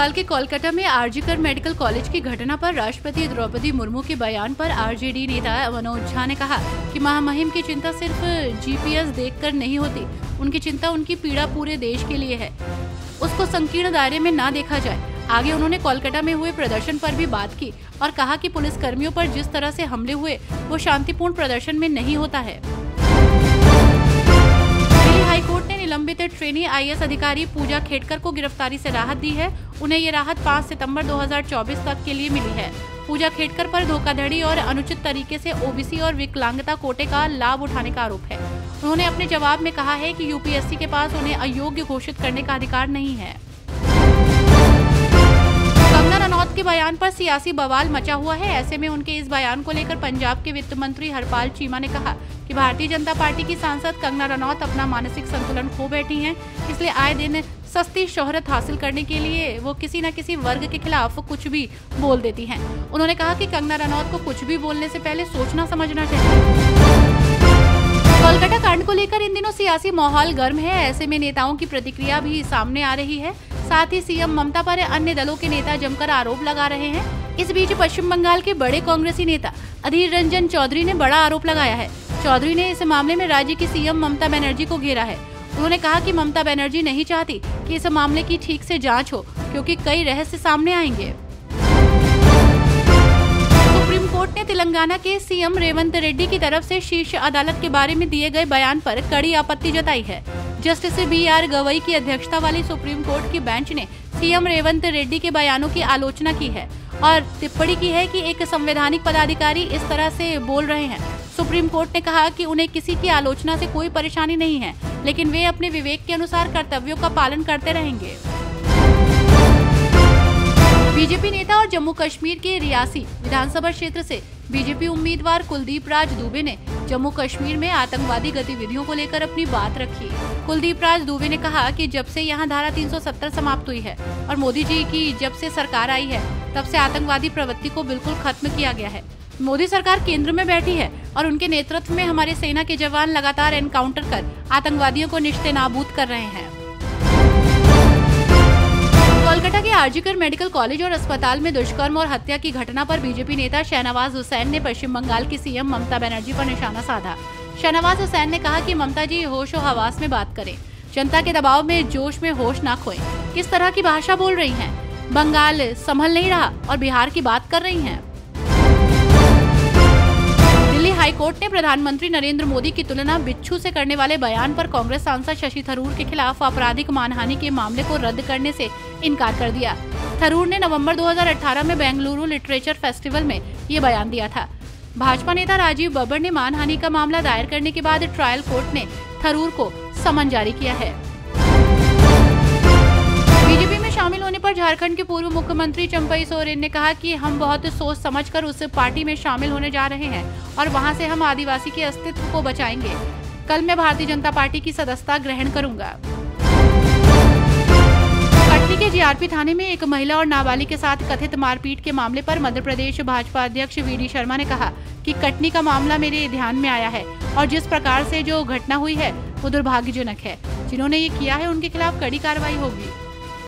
बंगाल के कोलकाता में RG Kar medical college की घटना पर राष्ट्रपति द्रौपदी मुर्मू के बयान पर आरजेडी नेता मनोज झा ने कहा कि महामहिम की चिंता सिर्फ जीपीएस देखकर नहीं होती, उनकी चिंता उनकी पीड़ा पूरे देश के लिए है, उसको संकीर्ण दायरे में ना देखा जाए। आगे उन्होंने कोलकाता में हुए प्रदर्शन पर भी बात की और कहा कि पुलिस कर्मियों पर जिस तरह से हमले हुए वो शांतिपूर्ण प्रदर्शन में नहीं होता है। दिल्ली हाईकोर्ट ने निलंबित ट्रेनी आईएएस अधिकारी पूजा खेडकर को गिरफ्तारी से राहत दी है। उन्हें ये राहत 5 सितंबर 2024 तक के लिए मिली है। पूजा खेडकर पर धोखाधड़ी और अनुचित तरीके से ओबीसी और विकलांगता कोटे का लाभ उठाने का आरोप है। उन्होंने अपने जवाब में कहा है कि यूपीएससी के पास उन्हें अयोग्य घोषित करने का अधिकार नहीं है। कंगना रनौत के बयान पर सियासी बवाल मचा हुआ है। ऐसे में उनके इस बयान को लेकर पंजाब के वित्त मंत्री हरपाल चीमा ने कहा कि भारतीय जनता पार्टी की सांसद कंगना रनौत अपना मानसिक संतुलन खो बैठी हैं, इसलिए आए दिन सस्ती शोहरत हासिल करने के लिए वो किसी न किसी वर्ग के खिलाफ कुछ भी बोल देती हैं। उन्होंने कहा कि कंगना रनौत को कुछ भी बोलने से पहले सोचना समझना चाहिए। कोलकाता कांड को लेकर इन दिनों सियासी माहौल गर्म है। ऐसे में नेताओं की प्रतिक्रिया भी सामने आ रही है। साथ ही सीएम ममता पर अन्य दलों के नेता जमकर आरोप लगा रहे हैं। इस बीच पश्चिम बंगाल के बड़े कांग्रेसी नेता अधीर रंजन चौधरी ने बड़ा आरोप लगाया है। चौधरी ने इस मामले में राज्य की सीएम ममता बनर्जी को घेरा है। उन्होंने कहा कि ममता बनर्जी नहीं चाहती कि इस मामले की ठीक से जांच हो, क्योंकि कई रहस्य सामने आएंगे। सुप्रीम कोर्ट ने तेलंगाना के सीएम रेवंत रेड्डी की तरफ से शीर्ष अदालत के बारे में दिए गए बयान पर कड़ी आपत्ति जताई है। जस्टिस BR गवई की अध्यक्षता वाली सुप्रीम कोर्ट की बेंच ने सीएम रेवंत रेड्डी के बयानों की आलोचना की है और टिप्पणी की है कि एक संवैधानिक पदाधिकारी इस तरह से बोल रहे हैं। सुप्रीम कोर्ट ने कहा कि उन्हें किसी की आलोचना से कोई परेशानी नहीं है, लेकिन वे अपने विवेक के अनुसार कर्तव्यों का पालन करते रहेंगे। बीजेपी नेता और जम्मू कश्मीर के रियासी विधानसभा क्षेत्र से बीजेपी उम्मीदवार कुलदीप राज दुबे ने जम्मू कश्मीर में आतंकवादी गतिविधियों को लेकर अपनी बात रखी। कुलदीप राज दुबे ने कहा कि जब से यहां धारा 370 समाप्त हुई है और मोदी जी की जब से सरकार आई है, तब से आतंकवादी प्रवृत्ति को बिल्कुल खत्म किया गया है। मोदी सरकार केंद्र में बैठी है और उनके नेतृत्व में हमारे सेना के जवान लगातार एनकाउंटर कर आतंकवादियों को निश्चय-नाबूद कर रहे हैं। कोलकाता के आरजीकर मेडिकल कॉलेज और अस्पताल में दुष्कर्म और हत्या की घटना पर बीजेपी नेता शहनवाज हुसैन ने पश्चिम बंगाल की सीएम ममता बनर्जी पर निशाना साधा। शहनवाज हुसैन ने कहा कि ममता जी होश और हवास में बात करें, जनता के दबाव में जोश में होश ना खोएं। किस तरह की भाषा बोल रही हैं? बंगाल संभल नहीं रहा और बिहार की बात कर रही हैं। दिल्ली हाईकोर्ट ने प्रधानमंत्री नरेंद्र मोदी की तुलना बिच्छू से करने वाले बयान पर कांग्रेस सांसद शशि थरूर के खिलाफ आपराधिक मानहानि के मामले को रद्द करने से इनकार कर दिया। थरूर ने नवंबर 2018 में बेंगलुरु लिटरेचर फेस्टिवल में ये बयान दिया था। भाजपा नेता राजीव बब्बर ने मानहानि का मामला दायर करने के बाद ट्रायल कोर्ट ने थरूर को समन जारी किया है। बीजेपी में शामिल होने पर झारखंड के पूर्व मुख्यमंत्री चंपई सोरेन ने कहा कि हम बहुत सोच समझकर उस पार्टी में शामिल होने जा रहे हैं और वहां से हम आदिवासी के अस्तित्व को बचाएंगे। कल मैं भारतीय जनता पार्टी की सदस्यता ग्रहण करूंगा। कटनी के जीआरपी थाने में एक महिला और नाबालिग के साथ कथित मारपीट के मामले पर मध्य प्रदेश भाजपा अध्यक्ष VD शर्मा ने कहा कि कटनी का मामला मेरे ध्यान में आया है और जिस प्रकार से जो घटना हुई है वो दुर्भाग्यजनक है। जिन्होंने ये किया है उनके खिलाफ कड़ी कार्रवाई होगी।